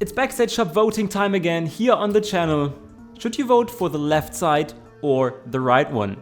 It's Backstage Shop voting time again here on the channel. Should you vote for the left side or the right one?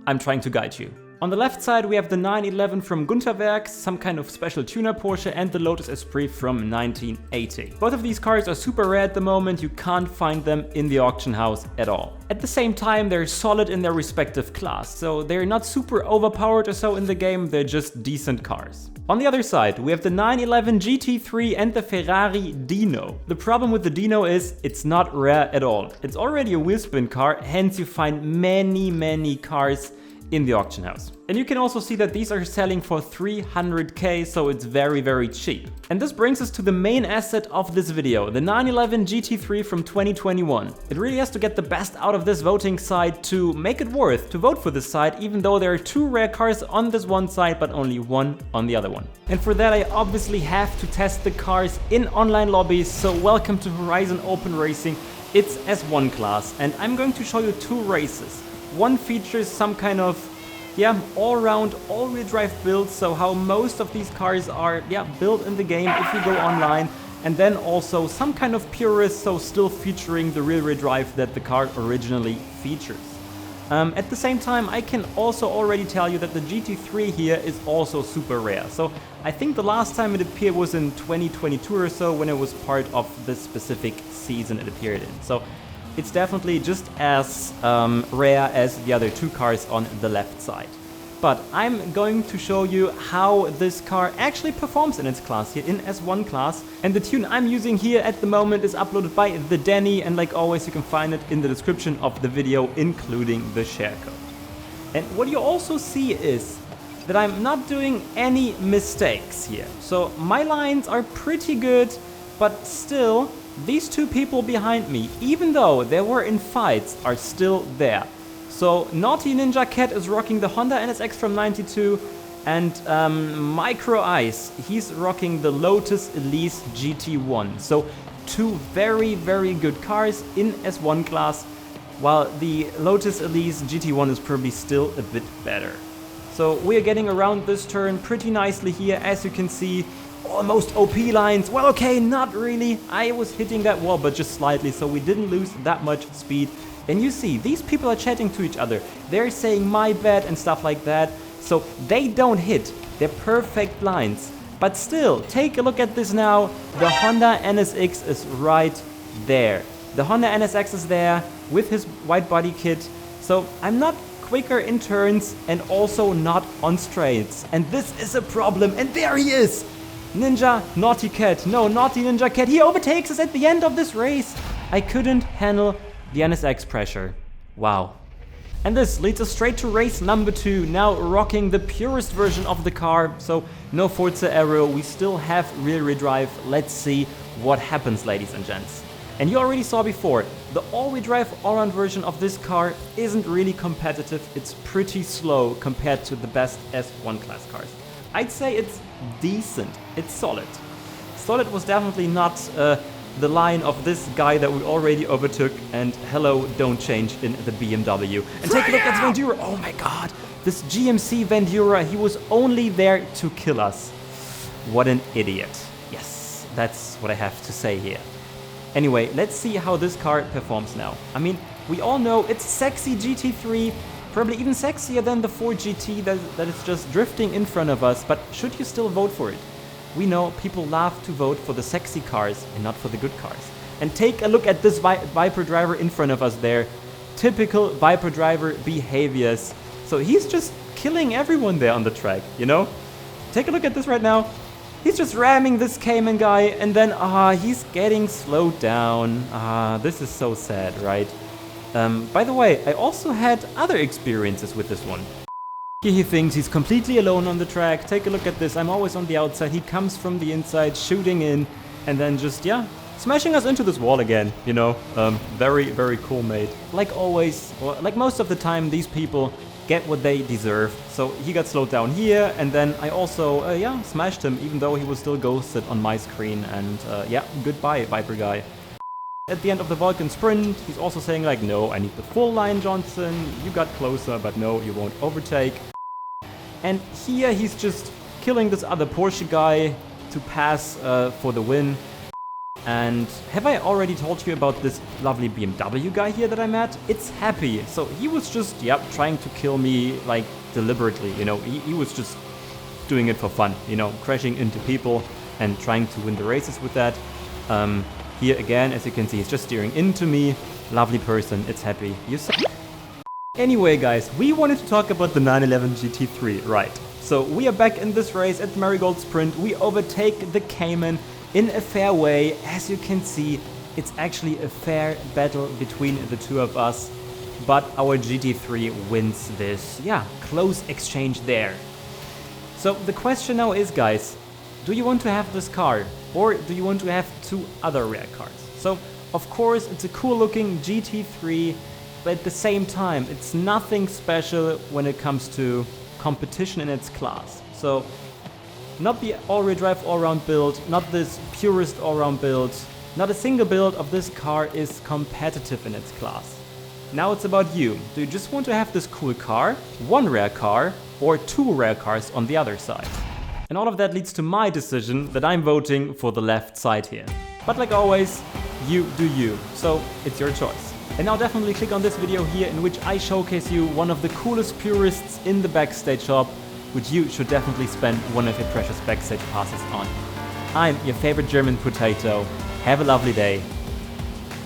I'm trying to guide you. On the left side we have the 911 from Gunterwerks, some kind of special tuner Porsche, and the Lotus Esprit from 1980. Both of these cars are super rare at the moment, you can't find them in the auction house at all. At the same time they're solid in their respective class, so they're not super overpowered or so in the game, they're just decent cars. On the other side, we have the 911 GT3 and the Ferrari Dino. The problem with the Dino is it's not rare at all. It's already a wheel spin car, hence you find many cars in the auction house. And you can also see that these are selling for 300k, so it's very cheap. And this brings us to the main asset of this video, the 911 GT3 from 2021. It really has to get the best out of this voting side to make it worth to vote for this side, even though there are 2 rare cars on this one side but only 1 on the other one. And for that I obviously have to test the cars in online lobbies, so welcome to Horizon Open Racing. It's S1 class and I'm going to show you 2 races. One features some kind of all-round, all-wheel drive build, so how most of these cars are built in the game if you go online, and then also some kind of purist, so still featuring the rear-wheel drive that the car originally features. At the same time, I can also already tell you that the GT3 here is also super rare. So I think the last time it appeared was in 2022 or so, when it was part of the specific season it appeared in. So it's definitely just as rare as the other 2 cars on the left side. But I'm going to show you how this car actually performs in its class here in S1 class. And the tune I'm using here at the moment is uploaded by the Danny, and like always you can find it in the description of the video, including the share code. And what you also see is that I'm not doing any mistakes here. So my lines are pretty good, but still these 2 people behind me, even though they were in fights, are still there. So Naughty Ninja Cat is rocking the Honda NSX from 92, and Micro Ice, he's rocking the Lotus Elise GT1. So 2 very good cars in S1 class, while the Lotus Elise GT1 is probably still a bit better. So we are getting around this turn pretty nicely here, as you can see. Almost OP lines. Well, okay, not really. I was hitting that wall, but just slightly, so we didn't lose that much speed. And you see, these people are chatting to each other. They're saying my bad and stuff like that. So they don't hit. They're perfect lines. But still, take a look at this now. The Honda NSX is right there. The Honda NSX is there with his white body kit. So I'm not quicker in turns and also not on straights. And this is a problem. And there he is. Naughty Ninja Cat, he overtakes us at the end of this race. I couldn't handle the NSX pressure. Wow. And this leads us straight to race number 2, now rocking the purest version of the car. So no Forza Aero, we still have rear-wheel drive. Let's see what happens, ladies and gents. And you already saw before, the all-wheel drive all-round version of this car isn't really competitive. It's pretty slow compared to the best S1 class cars. I'd say it's decent, it's solid. Solid was definitely not the line of this guy that we already overtook, and hello, don't change in the BMW. And take a look at Vandura. Oh my god, this GMC Vandura, he was only there to kill us. What an idiot. Yes, that's what I have to say here. Anyway, let's see how this car performs now. I mean, we all know it's sexy GT3, probably even sexier than the 4GT that is just drifting in front of us, but should you still vote for it? We know people love to vote for the sexy cars and not for the good cars. And take a look at this Viper driver in front of us there. Typical Viper driver behaviors. So he's just killing everyone there on the track, you know? Take a look at this right now. He's just ramming this Cayman guy, and then he's getting slowed down. This is so sad, right? By the way, I also had other experiences with this one. Here he thinks he's completely alone on the track. Take a look at this. I'm always on the outside. He comes from the inside, shooting in, and then just, smashing us into this wall again, you know. Very cool, mate. Like always, or like most of the time, these people get what they deserve. So he got slowed down here, and then I also, smashed him, even though he was still ghosted on my screen. And goodbye, Viper guy. At the end of the Vulcan sprint, he's also saying like, no, I need the full line, Johnson. You got closer, but no, you won't overtake. And here he's just killing this other Porsche guy to pass for the win. And have I already told you about this lovely BMW guy here that I met? It's Happy. So he was just, trying to kill me, like, deliberately, you know. He was just doing it for fun, you know, crashing into people and trying to win the races with that. Here again, as you can see, he's just steering into me. Lovely person, it's Happy. You suck. Anyway, guys, we wanted to talk about the 911 GT3, right? So we are back in this race at Marigold Sprint. We overtake the Cayman in a fair way. As you can see, it's actually a fair battle between the two of us. But our GT3 wins this, close exchange there. So the question now is, guys, do you want to have this car? Or do you want to have two other rare cars? So, of course, it's a cool looking GT3, but at the same time, it's nothing special when it comes to competition in its class. So, not the all-wheel drive all-round build, not this purest all-round build, not a single build of this car is competitive in its class. Now it's about you. Do you just want to have this cool car, one rare car, or two rare cars on the other side? And all of that leads to my decision that I'm voting for the left side here. But like always, you do you, so it's your choice. And now definitely click on this video here in which I showcase you one of the coolest purists in the Backstage shop, which you should definitely spend one of your precious Backstage passes on. I'm your favorite German potato. Have a lovely day.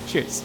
Cheers.